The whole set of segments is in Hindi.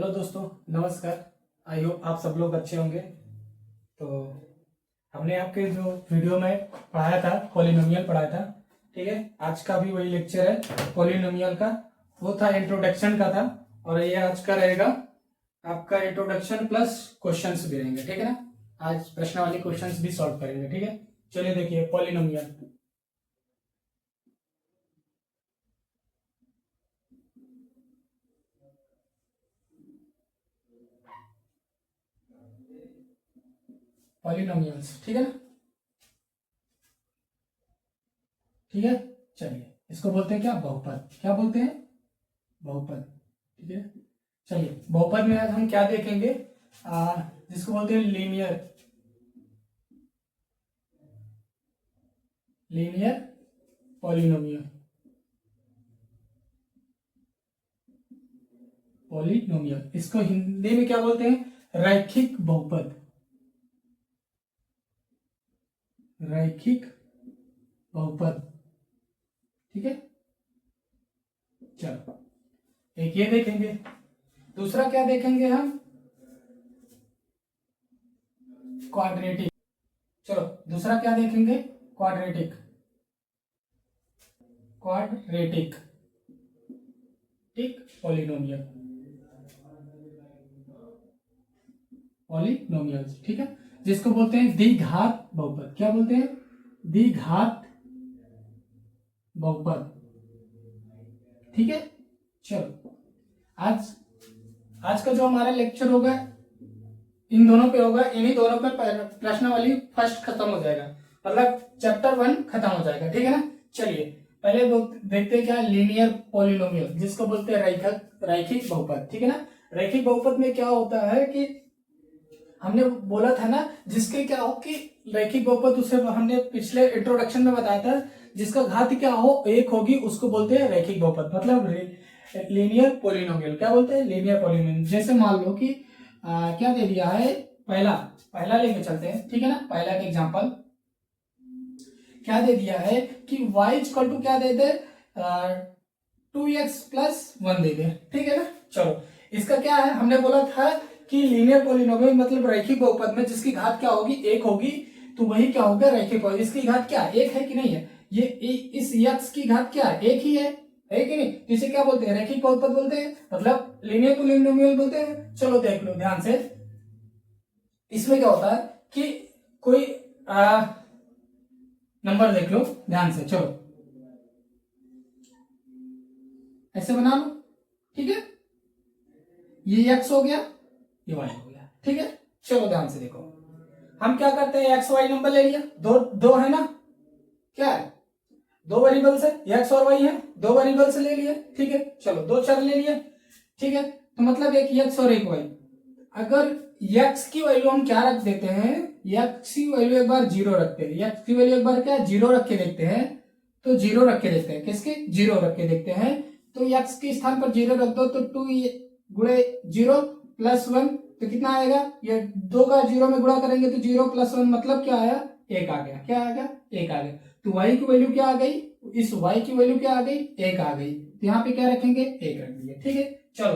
हेलो दोस्तों, नमस्कार। आई होप आप सब लोग अच्छे होंगे। तो हमने आपके जो वीडियो में पढ़ाया था, पॉलिनोमियल पढ़ाया था, ठीक है। आज का भी वही लेक्चर है पॉलिनोमियल का। वो था इंट्रोडक्शन का था, और ये आज का रहेगा आपका इंट्रोडक्शन प्लस क्वेश्चंस भी रहेंगे, ठीक है ना। आज प्रश्न वाले क्वेश्चंस भी सॉल्व करेंगे, ठीक है। चलिए देखिए पॉलिनोमियल। पॉलिनोमियल्स, ठीक है ना, ठीक है। चलिए इसको बोलते हैं क्या, बहुपद। क्या बोलते हैं, बहुपद, ठीक है। चलिए बहुपद में आज हम क्या देखेंगे, जिसको बोलते हैं लीनियर, लीनियर पॉलिनोमियल, पॉलिनोमियल। इसको हिंदी में क्या बोलते हैं, रैखिक बहुपद, रैखिक बहुपद, ठीक है। चलो एक ये देखेंगे, दूसरा क्या देखेंगे हम, क्वाड्रेटिक। चलो दूसरा क्या देखेंगे, क्वाड्रेटिक, क्वाड्रेटिक, ठीक, पॉलिनोमियल, पॉलिनोमियल, ठीक है। जिसको बोलते हैं द्विघात बहुपद। क्या बोलते हैं, द्विघात बहुपद, ठीक है। चलो आज आज का जो हमारा लेक्चर होगा इन दोनों पे होगा, इन्हीं दोनों पे प्रश्नावली फर्स्ट खत्म हो जाएगा, मतलब चैप्टर 1 खत्म हो जाएगा, ठीक है ना। चलिए पहले देखते हैं क्या है लीनियर पॉलिनोमियल, जिसको बोलते हैं रैखिक बहुपद, ठीक है ना। रैखिक बहुपद में क्या होता है कि हमने बोला था ना, जिसके क्या हो कि रैखिक बहुपद, उसे हमने पिछले इंट्रोडक्शन में बताया था, जिसका घात क्या हो एक होगी उसको बोलते हैं रैखिक बहुपद, मतलब लीनियर पॉलिनोमियल। क्या बोलते हैं, लीनियर पॉलिनोमियल। जैसे मान लो कि क्या दे दिया है, पहला पहला लेके चलते हैं, ठीक है ना। पहला का एग्जांपल क्या दे दिया है कि y इक्वल टू क्या दे दे, 2x प्लस 1 दे दे, ठीक है ना। चलो इसका क्या है, हमने बोला था कि लीनियर पॉलिनोमियल मतलब रैखिक बहुपद में जिसकी घात क्या होगी, एक होगी, तो वही क्या होगा, रैखिक बहुपद। इसकी घात क्या एक है कि नहीं है, ये इस x की घात क्या है, एक ही है कि नहीं, तो इसे क्या बोलते हैं, रैखिक बहुपद बोलते हैं, मतलब लीनियर पॉलिनोमियल बोलते हैं। चलो देख लो ध्यान से, इसमें क्या होता है कि कोई नंबर देख लो ध्यान से, चलो ऐसे बना लो, ठीक है। ये x हो गया, ये y हो गया, ठीक है। चलो ध्यान से देखो, हम क्या करते हैं, एक्स वाई नंबर ले लिया, दो दो है ना, क्या है, दो वेरिएबल्स है, एक्स और वाई है, दो वेरिएबल्स ले लिए, ठीक है। चलो दो चर ले लिए, ठीक है। तो मतलब एक एक्स और एक वाई। अगर एक्स की वैल्यू हम क्या रख देते हैं, एक्स की वैल्यू एक बार जीरो रखते हैं, एक्स की वैल्यू एक बार क्या जीरो रख के देखते हैं, तो जीरो रख के देखते हैं, किसके, जीरो रख के देखते हैं। तो एक्स के स्थान पर जीरो रख दो, तो 2 गुणे जीरो प्लस 1, तो कितना आएगा, ये दो का जीरो में गुणा करेंगे तो जीरो प्लस 1 मतलब क्या आया, एक आ गया। क्या आ गया, एक आ गया। तो y की वैल्यू क्या आ गई, इस y की वैल्यू क्या आ गई, एक आ गई। तो यहाँ पे क्या रखेंगे, एक रख दिए, ठीक है। चलो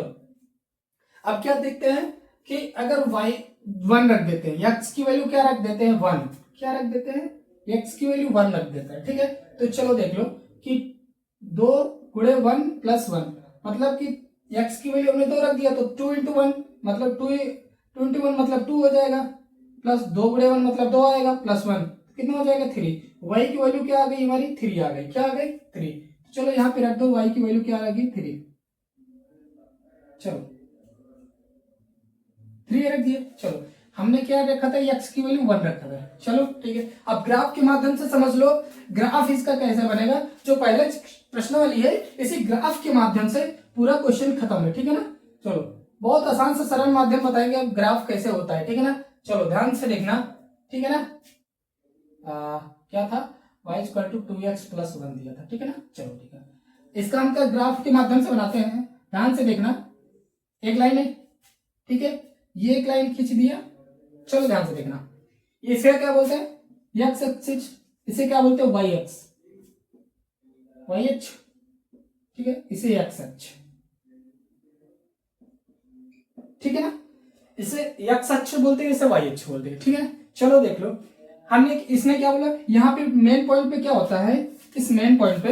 अब क्या देखते हैं कि अगर y 1 रख देते हैं, x की वैल्यू क्या रख देते हैं, 1, क्या रख देते हैं, x की वैल्यू 1 रख देते हैं, ठीक है। तो चलो देख लो कि 2 गुणे 1 प्लस 1, मतलब कि x की वैल्यू हमने 2 रख दिया, तो 2 इंटू 1 मतलब 2 इंटू 1 मतलब 2 हो जाएगा, प्लस 2 गुणे 1 मतलब 2 आएगा, प्लस 1 कितना हो जाएगा, 3। y की वैल्यू क्या आ गई हमारी, 3 आ गई। क्या आ गई, 3। चलो यहाँ पे रख दो, y की वैल्यू क्या आ गई, 3। चलो 3 रख दिए। चलो हमने क्या रखा था, x की वैल्यू 1 रखा था। चलो ठीक है, अब ग्राफ के माध्यम से समझ लो ग्राफ इसका कैसे बनेगा। जो पहले प्रश्न वाली है, इसी ग्राफ के माध्यम से पूरा क्वेश्चन खत्म है, ठीक है ना। चलो बहुत आसान से सरल माध्यम बताएंगे अब ग्राफ कैसे होता है, ठीक है ना। चलो ध्यान से देखना, ठीक है ना। क्या था, y equal to 2x plus 1 दिया था, ठीक है ना। चलो ठीक है, इसका हम क्या ग्राफ के माध्यम से बनाते हैं, ध्यान से देखना। एक लाइन है, ठीक है, ये एक लाइन खींच दिया। चलो ध्यान से देखना, इसे क्या बोलते हैं, एक्स एक्सिस, इसे क्या बोलते हैं, वाई एक्स, वाई एच, ठीक है, इसे एक्स एच, ठीक है ना। इसे एक्स अक्ष बोलते हैं, इसे वाई अक्ष बोलते हैं, ठीक है। चलो देख लो, हमने इसने क्या बोला, यहाँ पे मेन पॉइंट पे क्या होता है, इस मेन पॉइंट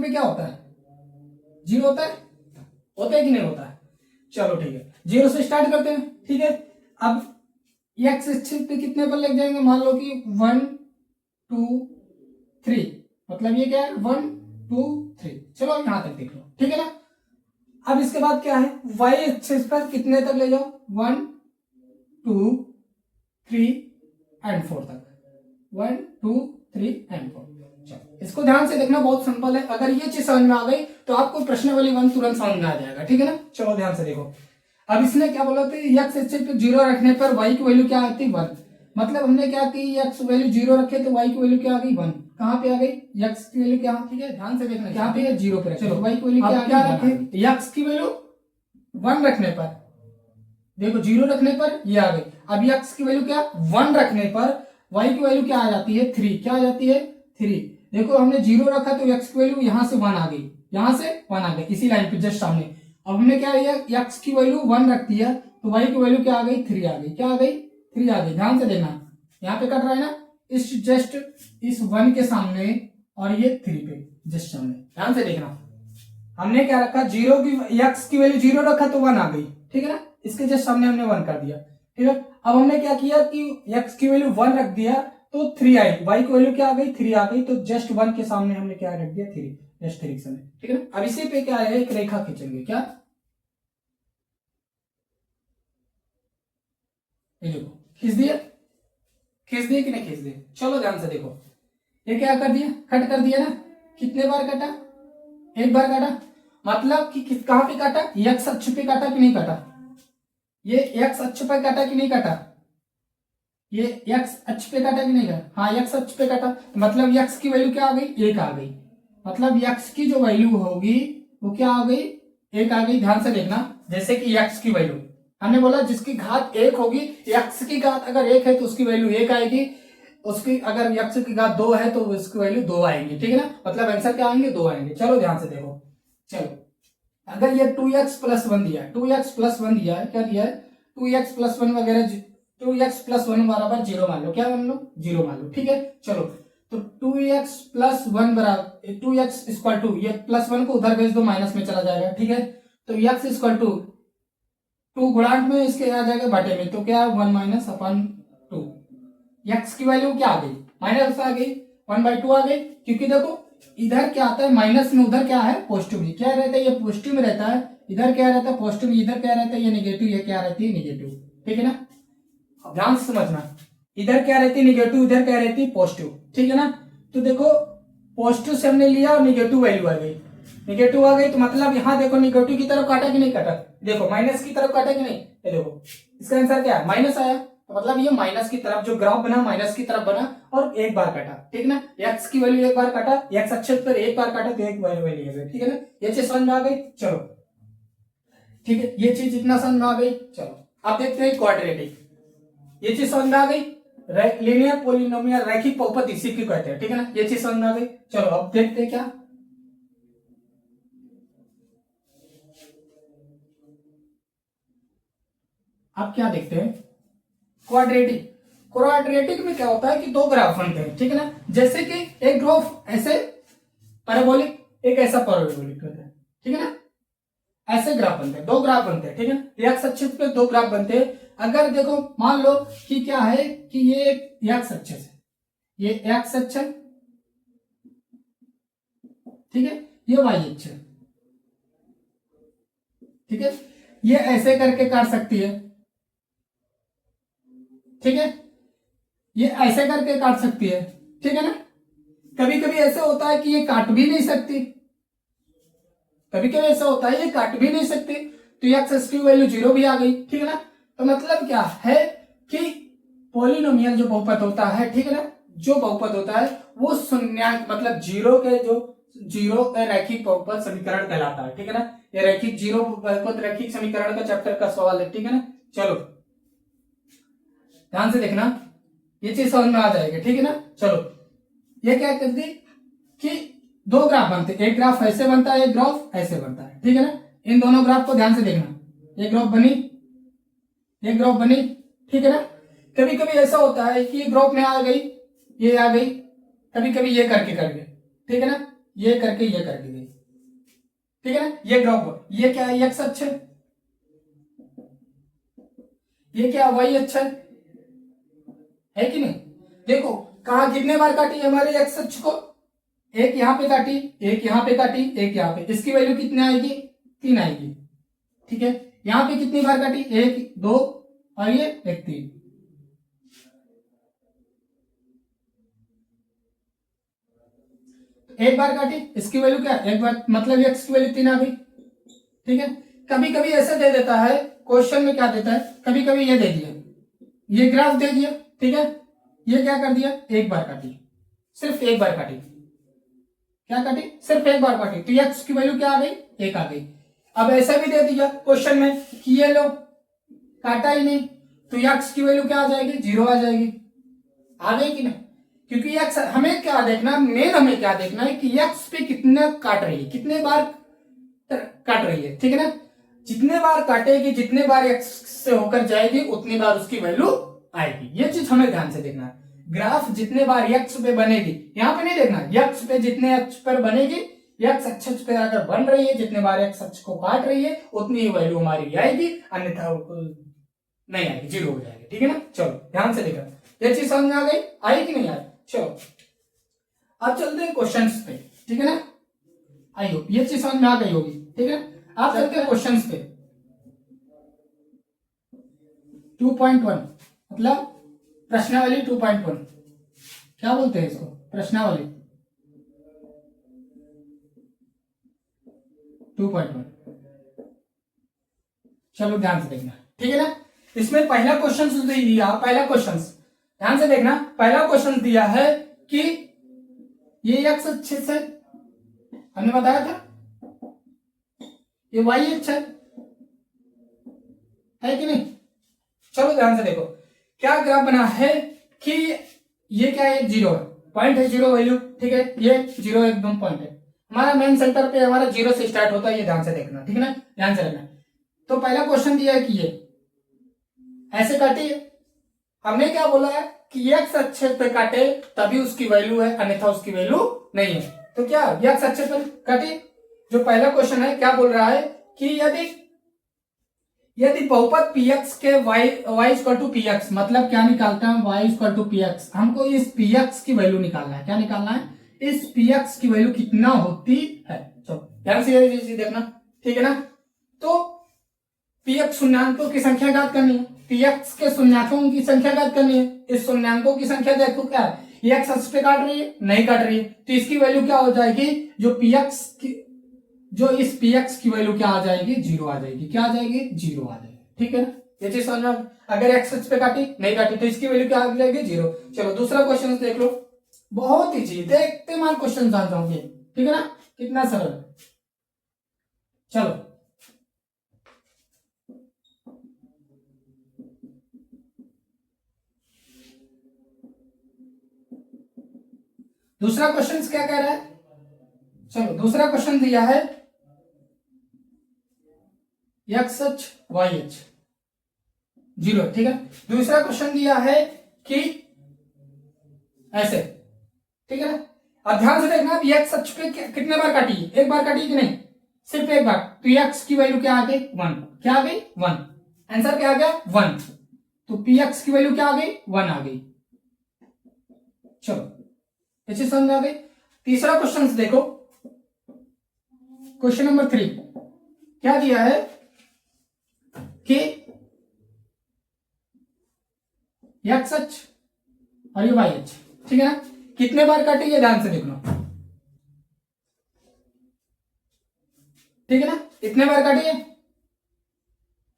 पे क्या होता है, 0 होता है कि नहीं होता है। चलो ठीक है, 0 से स्टार्ट करते हैं, ठीक है। अब एक्स अक्ष पे कितने पर लग जाएंगे, मान लो कि 1 2 3, मतलब ये क्या है 1 2 3। चलो यहां तक देख लो, ठीक है ना। अब इसके बाद क्या है, वाई एक्सिस पर कितने तक ले जाओ, 1 2 3 एंड 4 तक, 1 2 3 एंड 4। चलो इसको ध्यान से देखना, बहुत सिंपल है। अगर ये चीज समझ में आ गई तो आपको प्रश्न वाली 1 तुरंत समझ में आ जाएगा, ठीक है ना। चलो ध्यान से देखो, अब इसने क्या बोला था, एक्स एक्सिस पे 0 रखने पर वाई की वैल्यू क्या आती है 1। मतलब हमने क्या की, एक्स वैल्यू 0 रखे तो वाई की वैल्यू क्या आ गई 1। कहाँ पे आ गई, एक्स की वैल्यू क्या, ठीक है ध्यान से देखना, यहाँ पे 0 पे चलो वाई की वैल्यू क्या रखे, एक्स की वैल्यू 1 रखने पर, देखो 0 रखने पर ये आ गई। अब एक्स की वैल्यू क्या 1 रखने पर वाई की वैल्यू क्या आ जाती है 3, क्या आ जाती है 3। देखो हमने 0 रखा तो एक्स की वैल्यू यहां से 1 आ गई, यहां से 1 आ गई, इसी लाइन पे जस्ट सामने। अब हमने क्या किया, एक्स की वैल्यू 1 रख दिया तो वाई की वैल्यू क्या आ गई 3 आ गई, क्या आ गई 3 आ गई। ध्यान से देखना, यहाँ पे कट रहा है ना, इस जस्ट इस 1 के सामने और ये 3 पे जस्ट सामने, ध्यान से देखना। हमने क्या रखा, 0 की एक्स की वैल्यू 0 रखा तो 1 आ गई, ठीक है ना, इसके जस्ट सामने हमने 1 कर दिया, ठीक है। अब हमने क्या किया कि एक्स की वैल्यू 1 रख दिया तो 3 आई, वाई की वैल्यू क्या आ गई 3 आ गई, तो जस्ट 1 के सामने हमने क्या रख दिया 3, जस्ट 3 के सामने, ठीक है ना। अब इसी पे क्या है, एक रेखा खींचेंगे, क्या, ये देखो खींच दिया कि नहीं खींच दिया। चलो ध्यान से देखो, ये क्या कर दिया, कट कर दिया ना। कितने बार कटा, एक बार काटा, मतलब कि कहां पे काटा, एक्स अक्ष पे काटा कि नहीं काटा, ये एक्स अक्ष पे काटा कि नहीं काटा, ये एक्स अक्ष पे काटा कि नहीं काटा, हाँ एक्स अक्ष पे काटा। मतलब एक्स की वैल्यू क्या आ गई 1 आ गई, मतलब एक्स की जो वैल्यू होगी वो क्या आ गई 1 आ गई। ध्यान से देखना, जैसे कि एक्स की वैल्यू हमने बोला जिसकी घात 1 होगी, एक्स की घात अगर 1 है तो उसकी वैल्यू 1 आएगी, उसकी अगर एक्स की घात 2 है तो उसकी वैल्यू 2 आएंगी, ठीक है ना। मतलब आंसर क्या आएंगे 2 आएंगे। चलो ध्यान से देखो, चलो अगर ये 2x प्लस 1 दिया है, 2x प्लस 1 दिया है, क्या दिया है 2x प्लस 1 वगैरह, 2x प्लस 1 बराबर 0 मान लो, क्या मान लो 0 मान लो, ठीक है। चलो तो 2x प्लस 1 बराबर 2x इक्वल टू, ये प्लस 1 को उधर भेज दो माइनस में चला जाएगा, ठीक है। तो x इक्वल टू 2 गुणांक में इसके आ जाएगा बटे में, तो क्या 1 माइनस अपन 2, एक्स की वैल्यू क्या आ गई माइनस आ गई 1/2 आ गई, क्योंकि देखो इधर क्या आता है माइनस में, उधर क्या है पॉजिटिव में, क्या रहता है ये पॉजिटिव में रहता है, इधर क्या रहता है पॉजिटिव, इधर क्या रहता है ये नेगेटिव, ये क्या रहती है नेगेटिव, ठीक है ना। अब ध्यान से समझना, इधर क्या रहती है नेगेटिव, इधर क्या रहती है पॉजिटिव, ठीक है ना। तो देखो पॉजिटिव से हमने लिया और नेगेटिव वैल्यू आ गई, नेगेटिव आ गई तो मतलब यहाँ देखो नेगेटिव की तरफ काटा कि नहीं काटा, देखो माइनस की तरफ काटा कि नहीं, ये देखो इसका आंसर क्या है माइनस आया, तो मतलब ये माइनस की तरफ जो ग्राफ बना माइनस की तरफ बना और एक बार काटा, ठीक है ना। एक्स की वैल्यू एक बार काटा, एक्स अक्ष पर एक बार काटा तो एक वैल्यू है, ठीक है ना। ये चीज समझ में आ गई, चलो ठीक है, ये चीज इतना समझ में आ गई। चलो अब देखते हैं क्वाड्रेटिक, ये चीज समझ में आ गई, लीनियर पॉलिनोमियल रैखिक बहुपद इसी की कहते हैं, ठीक है ना, ये चीज समझ में आ गई। चलो अब देखते हैं क्या, अब क्या देखते हैं क्वाड्रेटिक। क्वाड्रेटिक में क्या होता है कि 2 ग्राफ बनते हैं, ठीक है ना। जैसे कि एक ग्राफ ऐसे पैराबोलिक, एक ऐसा पैराबोलिक होता है, ठीक है ना, ऐसे ग्राफ बनते हैं, 2 ग्राफ बनते हैं, ठीक है ना। एक्स अक्ष पे 2 ग्राफ बनते हैं। अगर देखो मान लो कि क्या है कि ये एक्स अक्ष है, ये एक्स अक्ष है, ठीक है, ये वाई अक्ष है, ठीक है, ये ऐसे करके काट सकती है, ठीक है, ये ऐसे करके काट सकती है, ठीक है ना। कभी कभी ऐसे होता है कि ये काट भी नहीं सकती, कभी कभी ऐसा होता है ये काट भी नहीं सकती, तो एक्स की वैल्यू 0 भी आ गई, ठीक है ना। तो मतलब क्या है कि पॉलिनोमियल जो बहुपद होता है, ठीक है ना, जो बहुपद होता है वो शून्याङ्क मतलब 0 के जो 0 का रैखिक बहुपद समीकरण कहलाता है, ठीक है ना। ये रैखिक 0 बहुपद रैखिक समीकरण का चैप्टर का सवाल है, ठीक है ना। चलो ध्यान से देखना, ये चीज समझ में आ जाएगी, ठीक है ना। चलो ये क्या करती कि 2 ग्राफ बनते, एक ग्राफ ऐसे बनता है, एक ग्राफ ऐसे बनता है, ठीक है ना। इन दोनों ग्राफ को ध्यान से देखना, ये ग्रुप बनी, ये ग्रुप बनी, ठीक है ना। कभी कभी ऐसा होता है कि ग्रुप में आ गई, ये आ गई, कभी कभी ये करके कर गए, ठीक है ना, ये करके ये करके गई, ठीक है ना। ये ग्रुप, ये क्या है, एक्स अक्ष है, ये क्या वाई अक्ष है कि नहीं। देखो कहा कितने बार काटी हमारे एक्स अक्ष को, एक यहां पे काटी, एक यहां पे काटी, एक यहां पे, इसकी वैल्यू कितनी आएगी, 3 आएगी, ठीक है। यहां पे कितनी बार काटी, 1 2 और ये 1 3, एक बार काटी, इसकी वैल्यू क्या, एक बार, मतलब एक्स की वैल्यू 3 आ गई, ठीक है। कभी कभी ऐसा दे देता है क्वेश्चन में, क्या देता है, कभी कभी ये दे दिया, ये ग्राफ दे दिया, ठीक है, ये क्या कर दिया, एक बार काटी, सिर्फ एक बार काटी, क्या काटी, सिर्फ एक बार काटी, तो एक्स की वैल्यू क्या आ गई, 1 आ गई। अब ऐसा भी दे दिया क्वेश्चन में कि ये लो, काटा ही नहीं, तो एक्स की वैल्यू क्या आ जाएगी, 0 आ जाएगी, आ गई कि नहीं। क्योंकि एक्स हमें क्या देखना, मेन हमें क्या देखना है कि एक्स पे कितने काट रही है, कितने बार काट रही है, ठीक है ना। जितने बार काटेगी, जितने बार एक्स से होकर जाएगी, उतनी बार उसकी वैल्यू आएगी। ये चीज हमें ध्यान से देखना है। ग्राफ जितने बार एक्स पे बनेगी, यहां पे नहीं देखना, एक्स पे जितने अक्ष पर बनेगी, एक्स अक्ष पे अगर बन रही है, जितने बार एक्स अक्ष को काट रही है, उतनी ही वैल्यू हमारी आएगी, अन्यथा नहीं आएगी, 0 हो जाएगी, ठीक है ना। चलो ध्यान से देखना, ये चीज समझ में आ गई, आई कि नहीं आई। चलो अब चलते हैं क्वेश्चंस पे, ठीक है ना। आई हो ये चीज समझ में आ गई होगी, ठीक है। आप चलते हैं क्वेश्चंस पे। 2.1 मतलब प्रश्नावली 2.1, क्या बोलते हैं इसको, प्रश्नावली 2.1। चलो ध्यान से देखना, ठीक है ना। इसमें पहला क्वेश्चन दिया, पहला क्वेश्चन ध्यान से देखना, पहला क्वेश्चन दिया है कि ये एक्स अच्छे से हमने बताया था, ये वाई अच्छा है कि नहीं। चलो ध्यान से देखो, क्या ग्राफ बना है कि ये क्या है, 0 है, पॉइंट है, 0 वैल्यू, ठीक है, ये 0 एकदम पॉइंट है, हमारा मेन सेंटर पे हमारा 0 से स्टार्ट होता है, ये ध्यान से देखना, ठीक है ना, ध्यान से रखना। तो पहला क्वेश्चन दिया है कि ये ऐसे काटी है, हमने क्या बोला है कि एक्स अक्ष पे काटे तभी उसकी वैल्यू है, अन्यथा उसकी वैल्यू नहीं है। तो क्या एक्स अक्ष पे काटी, जो पहला क्वेश्चन है क्या बोल रहा है कि यदि बहुपद px के y इक्वल टू px, मतलब क्या निकालते हैं, y इक्वल टू px, हमको इस px की वैल्यू निकालना है, क्या निकालना है, इस px की वैल्यू कितना होती है। चलो ध्यान से ये देखना, ठीक है ना। तो px शून्यांकों की संख्या ज्ञात करनी है, px के शून्यांकों की संख्या ज्ञात करनी है। इस शून्यांकों की संख्या देखो क्या है, ये x अक्ष पे काट रही है, नहीं काट रही है, तो इसकी वैल्यू क्या हो जाएगी, जो px की, जो इस px की वैल्यू क्या आ जाएगी, 0 आ जाएगी, क्या आ जाएगी, 0 आ जाएगी, ठीक है ना। ये चीज समझ में, अगर x अक्ष पे काटी, नहीं काटी, तो इसकी वैल्यू क्या आ जाएगी, 0। चलो दूसरा क्वेश्चन देख लो, बहुत ही चीज देखते मान क्वेश्चन जान जाओगे, ठीक है ना, कितना सरल है। चलो दूसरा क्वेश्चन क्या कह रहा है, चलो दूसरा क्वेश्चन दिया है एक्स अक्ष वाई अक्ष 0, ठीक है। दूसरा क्वेश्चन दिया है कि ऐसे, ठीक है ना। अब ध्यान से देखना, एक्स अक्ष पे कितने बार काटी, एक बार काटी कि नहीं, सिर्फ एक बार, तो एक्स की वैल्यू क्या आ गई, 1, क्या आ गई, 1, आंसर क्या आ गया, 1, तो px की वैल्यू क्या आ गई, 1 आ गई। चलो ये चीज समझ आ गई। तीसरा क्वेश्चन देखो, क्वेश्चन नंबर 3 क्या दिया है कि एक्स अक्ष और ये वाई अक्ष, ठीक है ना, कितने बार काटी, ये ध्यान से देखना, ठीक है ना, इतने बार काटी है,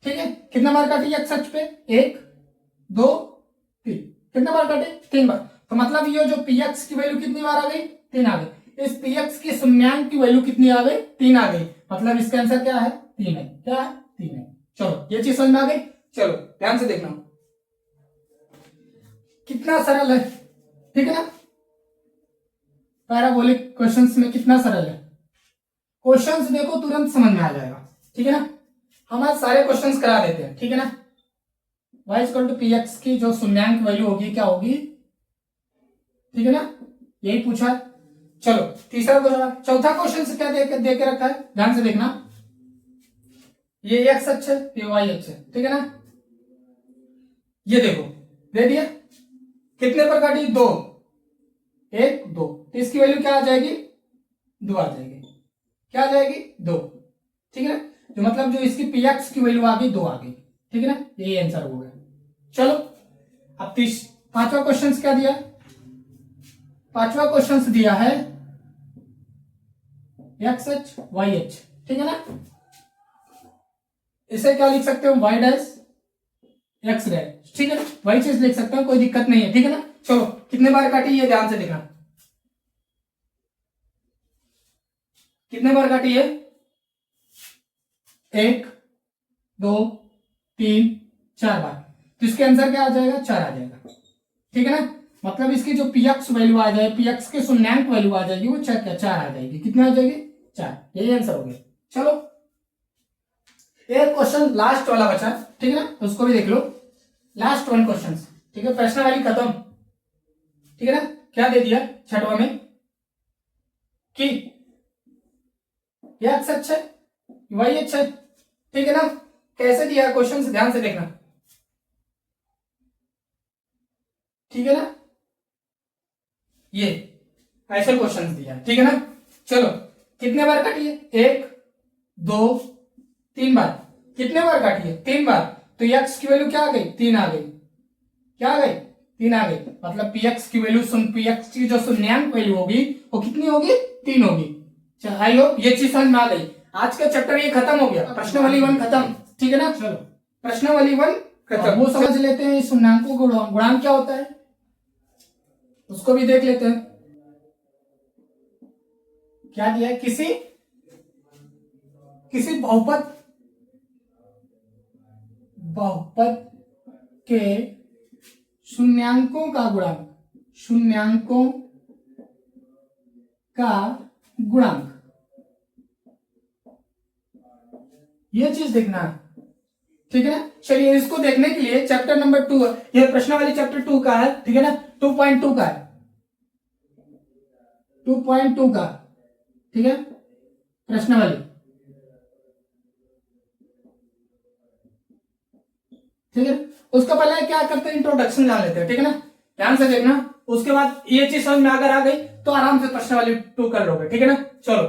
ठीक है। कितना बार काटी एक्स अक्ष पे, 1 2 3, कितने बार काटे, 3 बार, तो मतलब ये जो px की वैल्यू कितनी बार आ गई, 3 आ गई। इस px की शून्यांक की वैल्यू कितनी आ गई, 3 आ गई, मतलब इसका आंसर क्या है, 3 है, क्या है, 3 है। चलो ये चीज समझ में आ गई। चलो ध्यान से देखना, कितना सरल है, ठीक है ना, पैराबोलिक क्वेश्चंस में कितना सरल है, क्वेश्चंस देखो तुरंत समझ में आ जाएगा, ठीक है ना। हम आज सारे क्वेश्चंस करा देते हैं, ठीक है ना। y equal to p x की जो शून्यांक वैल्यू होगी क्या होगी, ठीक है ना, यही पूछा है। चलो तीसरा क्वेश्चन, चौथा क्वेश्चन से क्या दे के रखा है, ध्यान से देखना। ये x अक्ष है, ये y अक्ष है, ठीक है ना। ये देखो दे दिया, कितने पर काटी, 2, 1 2, तो इसकी वैल्यू क्या आ जाएगी, 2 आ जाएगी। क्या आ जाएगी, 2, ठीक है ना। तो मतलब जो इसकी पी एक्स की वैल्यू आ गई 2 आ गई, ठीक है ना, यही आंसर हो गया। चलो अब पांचवा क्वेश्चन क्या दिया है, पांचवा क्वेश्चन दिया है एक्स एच वाई एच, ठीक है ना। इसे क्या लिख सकते हो, वाई डैश एक्स डैश, ठीक है, वही चीज लिख सकते हो, कोई दिक्कत नहीं है, ठीक है ना। चलो कितने बार काटी, ये ध्यान से देखना, कितने बार काटी है, 1 2 3 4 बार, तो इसके आंसर क्या आ जाएगा, 4 आ जाएगा, ठीक है ना। मतलब इसकी जो पी एक्स वैल्यू आ जाए, पी एक्स के शून्यांक वैल्यू आ जाएगी वो 4 आ जाएगी, कितनी आ जाएगी, 4, यही आंसर हो गया। चलो एक क्वेश्चन लास्ट वाला बचा, ठीक है ना, तो उसको भी देख लो, लास्ट 1 क्वेश्चन, ठीक है, प्रश्न वाली खत्म, ठीक है ना। क्या दे दिया छठवा में कि एक्स अच्छा है, वाई अच्छा है, ठीक है ना। कैसे दिया क्वेश्चन से ध्यान से देखना, ठीक है ना, ये ऐसे क्वेश्चन दिया, ठीक है ना। चलो कितने बार काटिए, 1 2 3 बार, कितने बार काटिए, 3 बार, तो एक्स की वैल्यू क्या आ गई, 3 आ गई, क्या आ गई, 3 आ गई। मतलब पी एक्स की वैल्यू, पी एक्स की जो शून्यांक वैल्यू होगी वो कितनी होगी, 3 होगी। आई होप ये चीज समझ में आ गई। आज का चैप्टर ये खत्म हो गया, प्रश्न वाली 1 खत्म, ठीक है ना। चलो प्रश्न वाली 1 खत्म, वो समझ लेते हैं शून्यांकों को गुणांक क्या होता है, उसको भी देख लेते हैं। क्या दिया है, किसी बहुपद के शून्यांकों का गुणांक, शून्यांकों का गुणांक, ये चीज देखना है, ठीक है ना। चलिए इसको देखने के लिए चैप्टर नंबर 2, ये प्रश्न वाली चैप्टर 2 का है, ठीक है ना, 2.2 का है, 2.2 का, ठीक है, प्रश्न वाली, ठीक है। उसका पहले क्या करते हैं, इंट्रोडक्शन जान लेते हैं, ठीक है ना, ध्यान से देखना। उसके बाद ये चीज समझ में अगर आ गई तो आराम से प्रश्न वाली 2 कर लोगे, ठीक है ना। चलो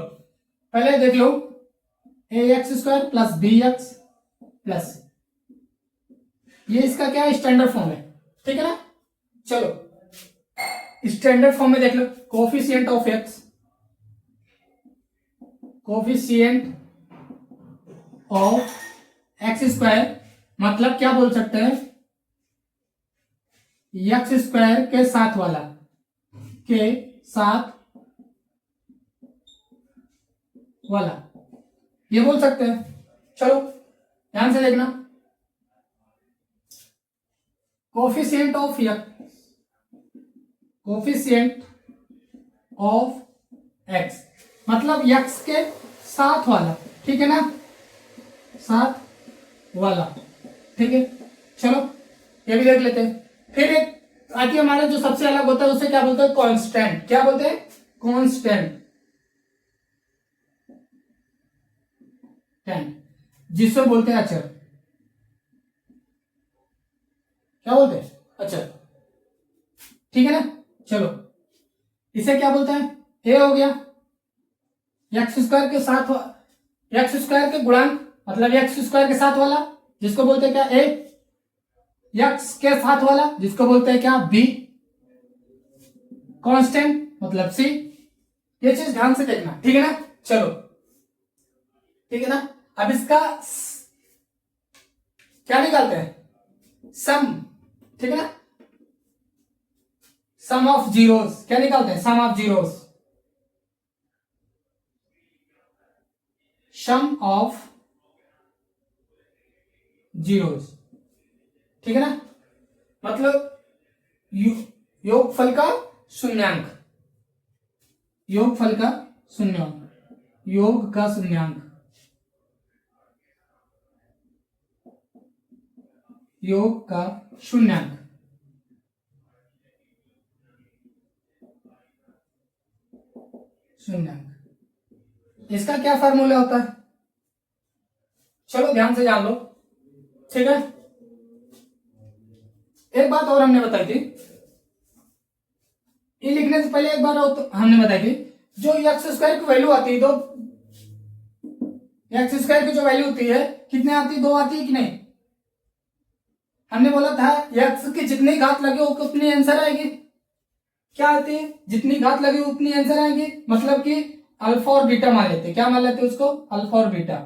पहले देख लो, a x square plus b x plus, ये इसका क्या है, स्टैंडर्ड फॉर्म है, ठीक है ना। चलो स्टैंडर्ड फॉर्म में देख लो, coefficient of x, coefficient of x square, मतलब क्या बोल सकते हैं, एक्स स्क्वायर के साथ वाला, के साथ वाला, ये बोल सकते हैं। चलो ध्यान से देखना, coefficient of x, coefficient of x मतलब एक्स के साथ वाला, ठीक है ना, साथ वाला, ठीक है। चलो ये भी देख लेते हैं। फिर एक आती है हमारा जो सबसे अलग होता है, उसे क्या बोलते हैं, कांस्टेंट, क्या बोलते हैं, कांस्टेंट, जिससे बोलते हैं अचर, क्या बोलते हैं, अचर, ठीक है ना। चलो इसे क्या बोलते हैं, ए हो गया, एक्स स्क्वायर के साथ, एक्स स्क्वायर के गुणांक मतलब एक्स स्क्वायर के साथ वाला, जिसको बोलते हैं क्या, ए, एक्स के साथ वाला जिसको बोलते हैं क्या, बी, कांस्टेंट मतलब सी। ये चीज ध्यान से देखना, ठीक है ना। चलो ठीक है ना, अब इसका क्या निकालते हैं, सम, ठीक है ना, सम ऑफ जीरोस, क्या निकालते हैं, sum of zeros, sum of zeros, ठीक है ना, मतलब योगफल का शून्यांक, योगफल का शून्यांक, योग का शून्यांक, योग का शून्यांक। शून्यांक इसका क्या फार्मूला होता है, चलो ध्यान से जान लो, ठीक है। एक बात और हमने बताई थी, ये लिखने से पहले एक बार और तो हमने बताई थी, जो एक्स स्क्वायर की वैल्यू आती है, दो एक्स स्क्वायर की जो वैल्यू होती है कितने आती है, 2 आती है कि नहीं। हमने बोला था एक्स की जितनी घात लगे उतनी आंसर आएगी। क्या आती है, जितनी घात लगी उतनी आंसर आएगी, मतलब कि अल्फा और बीटा मान लेते, क्या मान लेते उसको, अल्फा और बीटा,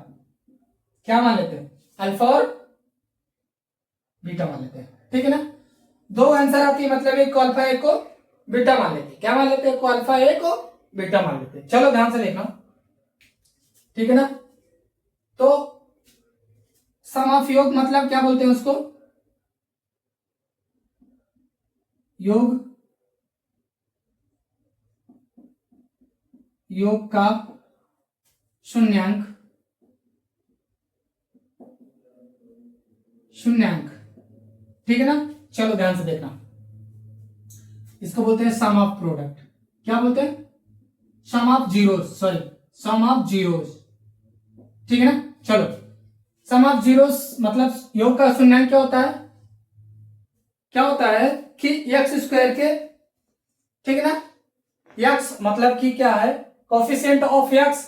क्या मान लेते, अल्फा और बीटा मान लेते हैं, ठीक है ना। 2 आंसर आती है, मतलब एक को अल्फा एक को बीटा मान लेते, क्या मान लेते, एक को अल्फा एक को बीटा मान लेते। चलो ध्यान से देखना, ठीक है ना। तो सम ऑफ योग मतलब क्या बोलते हैं उसको, योग, योग का शून्यांक, शून्यांक, ठीक है ना। चलो ध्यान से देखना, इसको बोलते हैं सम ऑफ प्रोडक्ट, क्या बोलते हैं, sum of zeros, sorry sum of zeros, ठीक है ना। चलो सम ऑफ जीरोस मतलब योग का शून्यांक क्या होता है, क्या होता है कि एक्स स्क्वायर के, ठीक है ना, एक्स मतलब कि क्या है, coefficient of x,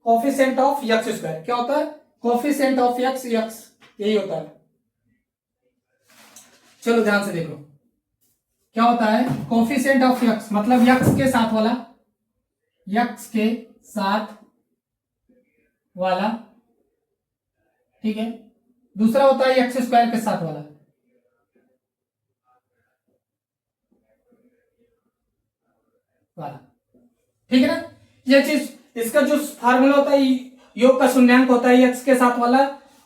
coefficient of x square क्या होता है, कोफिशिएंट ऑफ एक्स, एक्स यही होता है। चलो ध्यान से देखो, क्या होता है, कोफिशिएंट ऑफ एक्स मतलब एक्स के साथ वाला, एक्स के साथ वाला, ठीक है। दूसरा होता है एक्स स्क्वायर के साथ वाला, वाला, ठीक है ना। ये चीज, इसका जो फार्मूला होता है, योग का शून्यांक होता है एक्स के साथ वाला,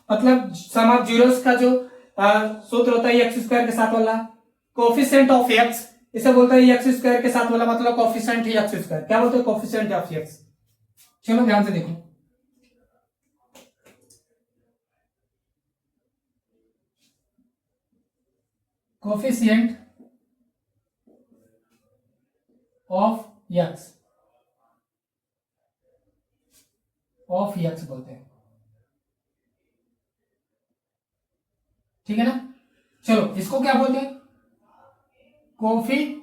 मतलब सम ऑफ जीरोस का जो सूत्र होता है एक्स स्क्वायर के साथ वाला, कोफिशिएंट ऑफ एक्स इसे बोलते हैं एक्स स्क्वायर के साथ वाला, मतलब कोफिशिएंट ही एक्स स्क्वायर, क्या बोलते हैं, कोफिशिएंट ऑफ एक्स। चलो ध्यान से देखो, coefficient of x, of x बोलते हैं, ठीक है ना। चलो इसको क्या बोलते हैं, कोफिशिएंट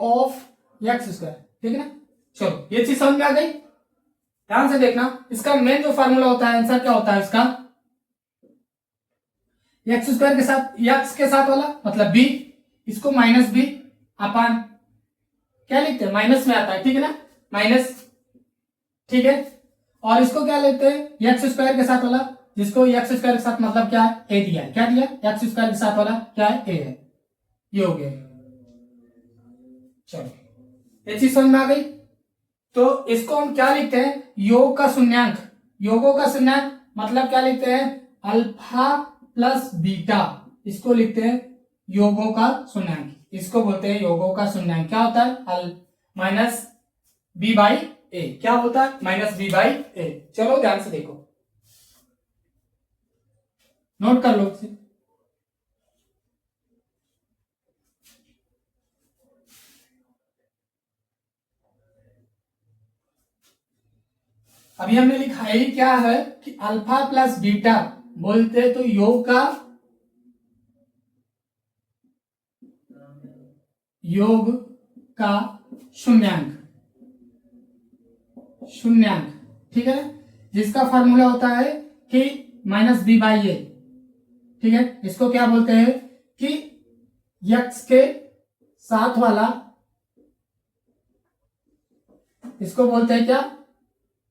ऑफ एक्स स्क्वायर, ठीक है ना। चलो ये चीज समझ में आ गई, ध्यान से देखना, इसका मेन जो फार्मूला होता है, आंसर क्या होता है इसका, एक्स स्क्वायर के साथ, एक्स के साथ वाला मतलब बी, इसको माइनस बी अपान, क्या लिखते हैं, माइनस में आता है, ठीक है ना, माइनस, ठीक है। और इसको क्या लेते हैं, एक्स स्क्वायर के साथ वाला, जिसको एक्स स्क्वायर के साथ मतलब क्या है, ए दिया है, क्या दिया, एक्स स्क्वायर के साथ वाला क्या है, ए है, ये हो गया। चलो ये चीज समझ में आ गई। तो इसको हम क्या लिखते हैं, योग का शून्यांक, योगों का शून्यांक मतलब क्या लिखते हैं, अल्फा प्लस बीटा, इसको लिखते हैं योगों का शून्यांक, इसको बोलते हैं योगों का शून्यांक, क्या होता है, माइनस बी बाई ए, क्या होता है, माइनस बी बाई ए। चलो ध्यान से देखो, नोट कर लो, अभी हमने लिखा है क्या है कि अल्फा प्लस बीटा बोलते तो योग का, योग का शून्यांक, शून्यांक, ठीक है, जिसका फॉर्मूला होता है कि माइनस बी बाई ए, ठीक है। इसको क्या बोलते हैं कि एक्स के साथ वाला, इसको बोलते हैं क्या,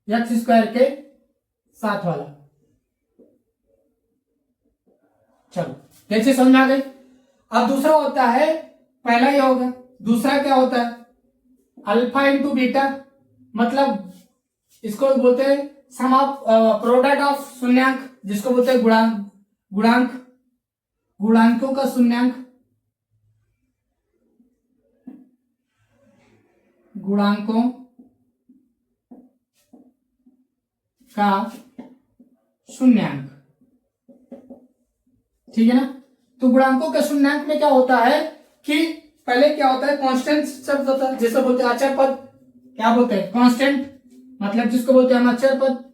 एक्स स्क्वायर के साथ वाला। चलो ये चीज समझ में आ गई। अब दूसरा होता है, पहला ये होगा, दूसरा क्या होता है, अल्फा इंटू बीटा, मतलब इसको बोलते हैं सम ऑफ प्रोडक्ट ऑफ शून्यांक, जिसको बोलते हैं गुणांक, गुणांक, गुणांकों का शून्यांक, गुणांकों का शून्यांक, ठीक है ना। तो गुणांकों के शून्यांक में क्या होता है कि पहले क्या होता है, कांस्टेंट शब्द होता है, जिसे बोलते हैं अचर पद। क्या बोलते हैं, कांस्टेंट, मतलब जिसको बोलते हैं हम अचर पद,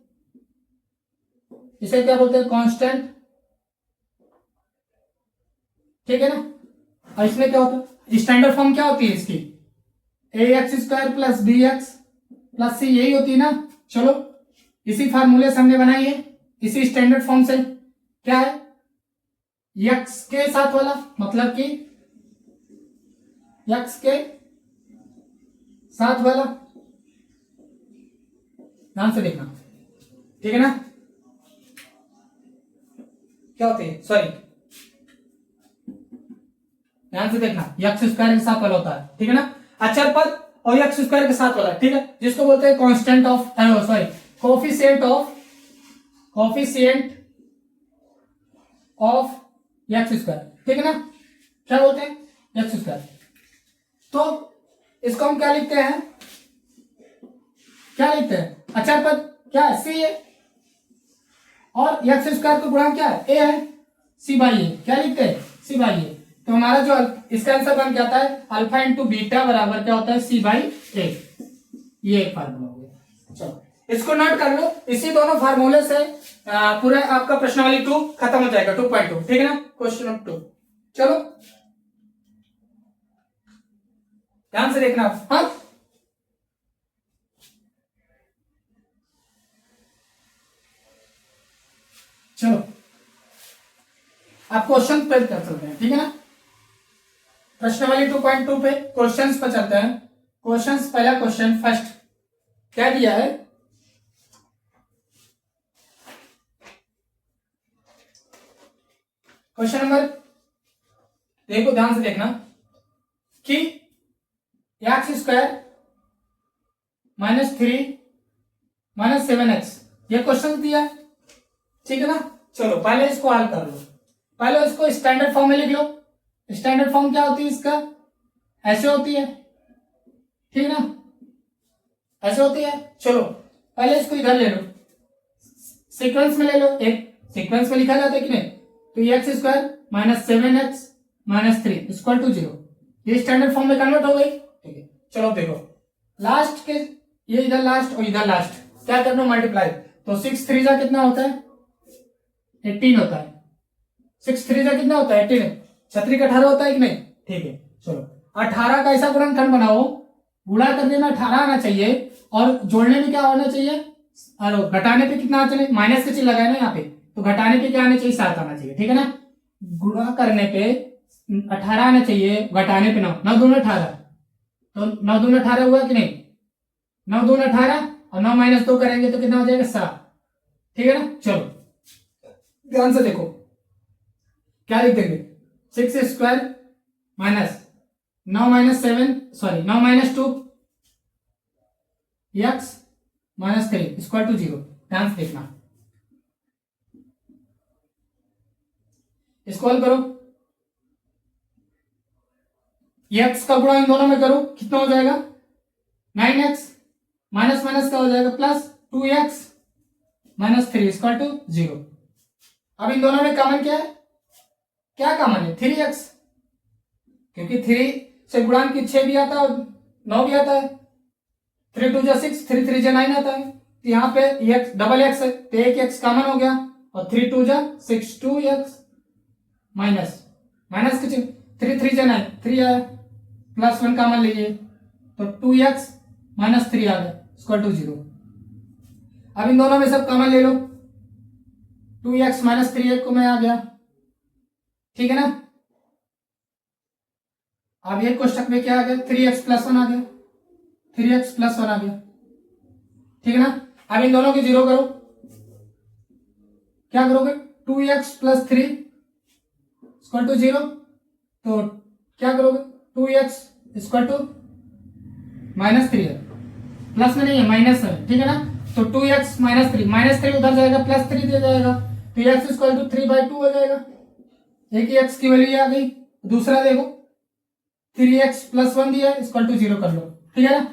इसे क्या बोलते हैं, कांस्टेंट। ठीक है ना। और इसमें क्या होता है, स्टैंडर्ड फॉर्म क्या होती है इसकी, a x square plus b x plus c, यही होती है ना। चलो इसी फार्मूले से हमने बनाई है, इसी स्टैंडर्ड फॉर्म से। क्या है, एक्स के साथ वाला, मतलब कि एक्स के साथ वाला, ध्यान से देखना, ठीक है ना। क्या होते हैं, सॉरी, ध्यान से देखना, एक्स स्क्वायर के साथ वाला होता है, ठीक है ना, अचर पद और एक्स स्क्वायर के साथ वाला, ठीक है, जिसको बोलते हैं constant of, sorry, coefficient of x square, ठीक है ना। क्या बोलते हैं, एक्स स्क्वायर। तो इसको हम क्या लिखते हैं, क्या लिखते हैं, अचर पद क्या है, सी है, और एक्स स्क्वायर का गुणांक क्या है, ए है, सी बाई ए, क्या लिखते हैं, सी बाई ए। तो हमारा जो इसका आंसर बन के आता है अल्फा इंटू बीटा बराबर क्या होता है, सी बाई ए। ये एक फार्मूला हो गया। चलो इसको नोट कर लो, इसी दोनों फार्मूले से पूरा आपका प्रश्नावली 2 खत्म हो जाएगा, 2.2, ठीक है ना, क्वेश्चन नंबर 2। चलो ध्यान से देखना, हाँ। चलो आप क्वेश्चन पे कर चलते हैं, ठीक है ना। प्रश्नावली 2.2 पे क्वेश्चंस पे चलते हैं। क्वेश्चंस, पहला क्वेश्चन फर्स्ट क्या दिया है, क्वेश्चन नंबर, देखो ध्यान से देखना कि एक्स स्क्वायर -3 -7x, ये क्वेश्चन दिया है, ठीक है ना। चलो पहले इसको हल कर लो, पहले इसको स्टैंडर्ड फॉर्म में लिख लो। स्टैंडर्ड फॉर्म क्या होती है इसका, ऐसे होती है, ठीक है ना, ऐसे होती है। चलो पहले इसको इधर ले लो, सीक्वेंस में ले लो, एक सीक्वेंस में लिखा जाता है कि नहीं, तो x square -7x -3 equal to 0, ये स्टैंडर्ड फॉर्म में कन्वर्ट हो गई, ठीक है। चलो देखो लास्ट के, ये इधर लास्ट और इधर लास्ट, क्या करना, मल्टीप्लाई, तो 6 3 जा कितना होता है, 18 होता है, 6 3 जा कितना होता है, 18, 6 का 18 होता है कि नहीं, ठीक है। चलो 18 का ऐसा गुणनखंड बनाओ, गुणा करने में 18 आना चाहिए, और जोड़ने में क्या होना चाहिए, और घटाने पे कितना आना चाहिए, माइनस का चिन्ह लगाए ना यहाँ पे, तो घटाने पे क्या आना चाहिए, 7 आना चाहिए, ठीक है ना। गुणा करने पे 18 आना चाहिए, घटाने पे 9, 9 दूनी 18, तो 9 दूनी 18 हुआ कि नहीं, 9 दूनी 18 और 9 -2 करेंगे तो कितना हो जाएगा, 7, ठीक है ना। चलो ध्यान से देखो, क्या लिख देंगे, 6 square minus 9 -7, sorry 9 -2 x -3 equal to 0, ध्यान से देखना, इसको हल करो, एक्स का गुणा इन दोनों में करो, कितना हो जाएगा, 9x माइनस माइनस का हो जाएगा प्लस 2x -3 इक्वल टू 0। अब इन दोनों में कॉमन क्या है, क्या कॉमन है, 3x, क्योंकि 3 से गुणांक 6 भी आता है और 9 भी आता है, 3 2 जा 6, 3 3 जा 9 आता है, तो यहाँ पे x डबल x है, तो एक x कॉमन हो गया, और 3 2 जा 6, 2x माइनस माइनस के 3 3 जा 9, 3 आया, प्लस 1 कॉमन लीजिए, तो 2x -3 आ गया इक्वल टू 0। अब इन दोनों में सब कॉमन ले लो, 2x -3 एक को में आ गया, ठीक है ना। अब ये कोष्टक में क्या आ गया, 3x + 1 आ गया, 3x + 1 आ गया, ठीक है ना। अब इन दोनों की 0 करो, क्या करोगे, 2x + 3 इक्वल टू 0, तो क्या करोगे, 2x इक्वल टू -3 है, प्लस में नहीं है, माइनस है, ठीक है ना। तो 2x -3 उधर जाएगा, +3 दे जाएगा, तो x इक्वल टू 3/2 हो जाएगा, एक ही x की वैल्यू आ गई। दूसरा देखो 3x + 1 दिया है, इक्वल टू 0 कर लो, ठीक है ना।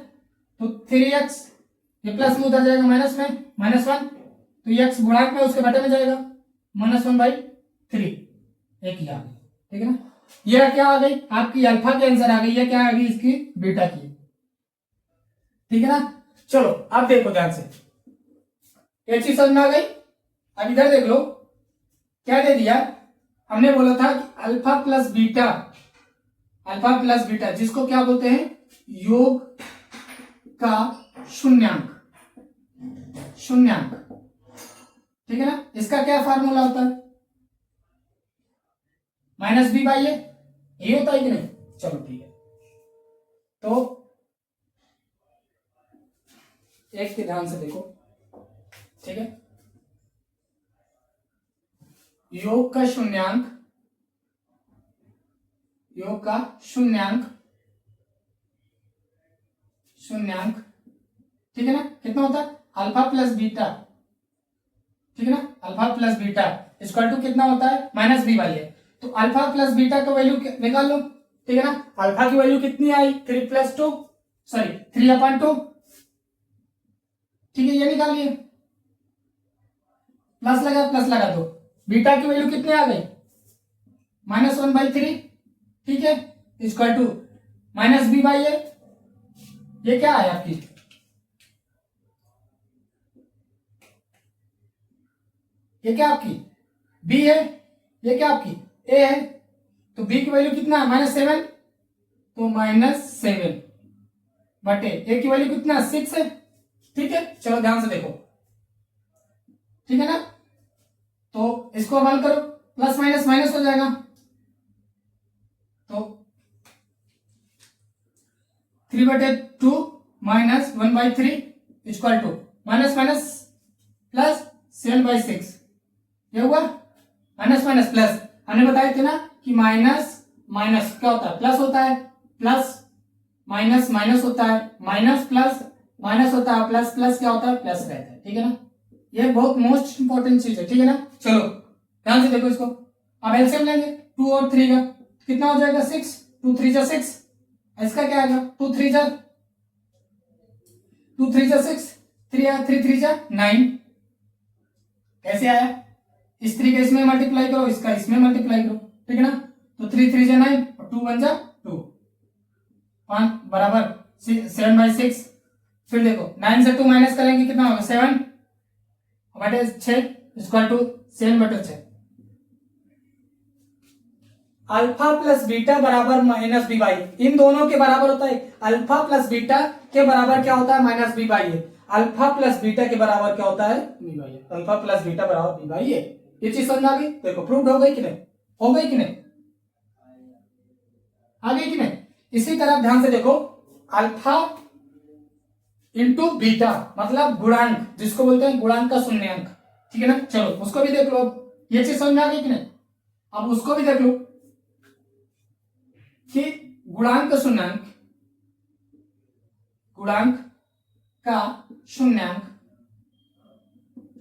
तो 3x ये प्लस में उधर जाएगा, माइनस में -1, तो x गुणांक में उसके बटे में जाएगा, -1/3 एक ही आ गई, ठीक है ना। ये क्या आ गई आपकी अल्फा की आंसर आ गई, ये क्या आ गई इसकी बीटा की, ठीक है ना। चलो अब देखो ध्यान से, एक चीज समझ में आ गई। अब इधर देख लो क्या दे दिया, हमने बोला था कि अल्फा प्लस बीटा जिसको क्या बोलते हैं, योग का शून्यांक, ठीक है ना। इसका क्या फार्मूला होता है, माइनस बी बाई ए, यही होता है कि नहीं। चलो ठीक है, तो एक के ध्यान से देखो, ठीक है। योग का शून्यांक ठीक है ना, कितना होता है अल्फा प्लस बीटा, ठीक है ना। Alpha plus beta equal to कितना होता है, माइनस बी बाई ए। तो अल्फा प्लस बीटा का वैल्यू निकाल लो, ठीक है ना। अल्फा की वैल्यू कितनी आई, 3/2, ठीक है, ये निकाल लिए, प्लस लगा दो। बीटा की वैल्यू कितनी आ गई, -1/3, ठीक है, equal to minus b by a. ये क्या है आपकी, ये क्या आपकी बी है, ये क्या आपकी ए है। तो बी की वैल्यू कितना है, -7, तो -7 बटे ए की वैल्यू कितना 6 है, ठीक है। चलो ध्यान से देखो, ठीक है ना। तो इसको हल करो, प्लस माइनस माइनस हो जाएगा, तो 3/2 -1/3 equal to minus minus plus 7/6, ये हुआ माइनस माइनस प्लस। हमने बताए थे ना कि माइनस माइनस क्या होता है, प्लस होता है, प्लस माइनस माइनस होता है, माइनस प्लस माइनस होता है, प्लस प्लस क्या होता है, प्लस रहता है, ठीक है ना। ये बहुत मोस्ट इंपॉर्टेंट चीज है, ठीक है ना। चलो ध्यान से देखो इसको, अब एलसीएम लेंगे 2 और 3 का, कितना हो जाएगा 6, 2 3 जा 6, इसका क्या आएगा 2 3 जा 6, 3 3 जा 9। कैसे आया, इस 3 का इसमें मल्टीप्लाई करो, इसका इसमें मल्टीप्लाई करो, ठीक है ना। तो 3 3 जा 9 और 2 1 जा 2, 5 बराबर 7/6। फिर देखो 9 से 2 माइनस करेंगे कितना होगा 7 बटे 6 equal to 7/6। Alpha plus beta बराबर माइनस बी बाई, इन दोनों के बराबर होता है। अल्फा प्लस बीटा के बराबर क्या होता है, minus b by a. Alpha plus beta के बराबर क्या होता है, b by a. Alpha plus beta बराबर बी बाई ए, ये चीज समझ आ गई। देखो प्रूव हो गई कि नहीं, हो गई कि नहीं, आ गई कि नहीं। इसी तरह ध्यान से देखो, अल्फा इंटू बीटा मतलब गुणांक, जिसको बोलते हैं गुणांक का शून्यांक, ठीक है ना। चलो उसको भी देख लो, अब ये चीज समझ में आ गई कि नहीं। अब उसको भी देख लो कि गुणांक का शून्यांक का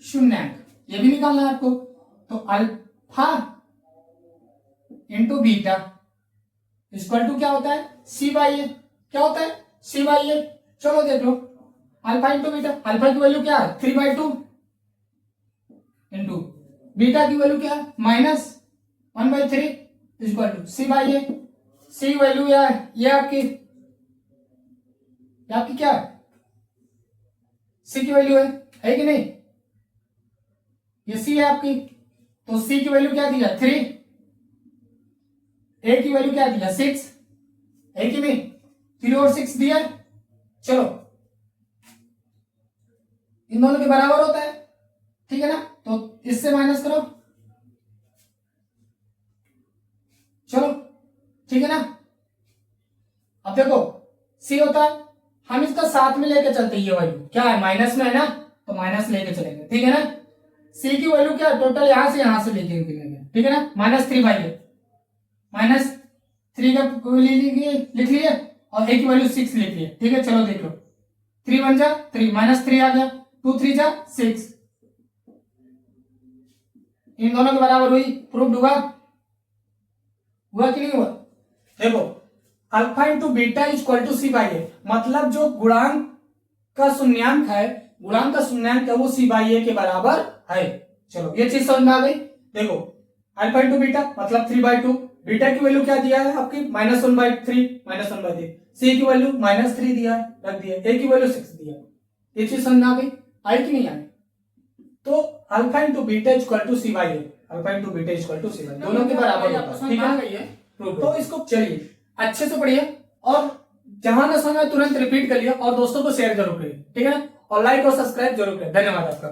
शून्यांक ये भी निकालना है आपको। तो alpha into beta equal to क्या होता है, सी बाई ए। क्या होता है, सी बाई ए। चलो देख लो, अल्फा इंटू बीटा, अल्फा की वैल्यू क्या है 3/2 इंटू बीटा की वैल्यू क्या है -1/3 equal to c by a. C value ये आपकी क्या है, सी की वैल्यू है कि नहीं, ये सी है आपकी। तो सी की वैल्यू क्या दिया 3, ए की वैल्यू क्या दिया 6 है कि नहीं, 3 और 6 दिया। चलो इन दोनों के बराबर होता है, ठीक है ना। तो इससे माइनस करो, चलो ठीक है ना। अब देखो सी होता है, हम इसका साथ में लेके चलते हैं, ये वैल्यू क्या है माइनस में है ना, तो माइनस लेके चलेंगे, ठीक है ना। सी की वैल्यू क्या है, टोटल यहां से लेके चलेंगे, ठीक है ना। -3/8, -3 का लिख लिए और ए की वैल्यू 6 लिख लिए, ठीक है। चलो देख लो 3 1 जा 3 -3 आ गया, 2 3 जा 6, इन दोनों के बराबर हुई, प्रूव्ड हुआ कि नहीं हुआ। देखो alpha into beta equal to c by a, मतलब जो गुणांक का शून्यांक है वो सी बाई ए के बराबर है। चलो ये चीज समझ में आ गई। देखो अल्फा इंटू बीटा मतलब 3/2। बीटा की वैल्यू क्या दिया है आपकी -1/3 -1/3। सी की वैल्यू -3 दिया है, रख दिया। ए की वैल्यू 6 दिया है। ये चीज समझ में आ गई? आई कि नहीं आई? तो alpha into beta equal to c by a, alpha into beta equal to c by, दोनों के बराबर होता है, ठीक है? तो इसको चलिए अच्छे से पढ़िए और जहां ना समझ तुरंत रिपीट कर लिया और दोस्तों को शेयर जरूर करिए, ठीक है? और लाइक और सब्सक्राइब जरूर करें। धन्यवाद आपका।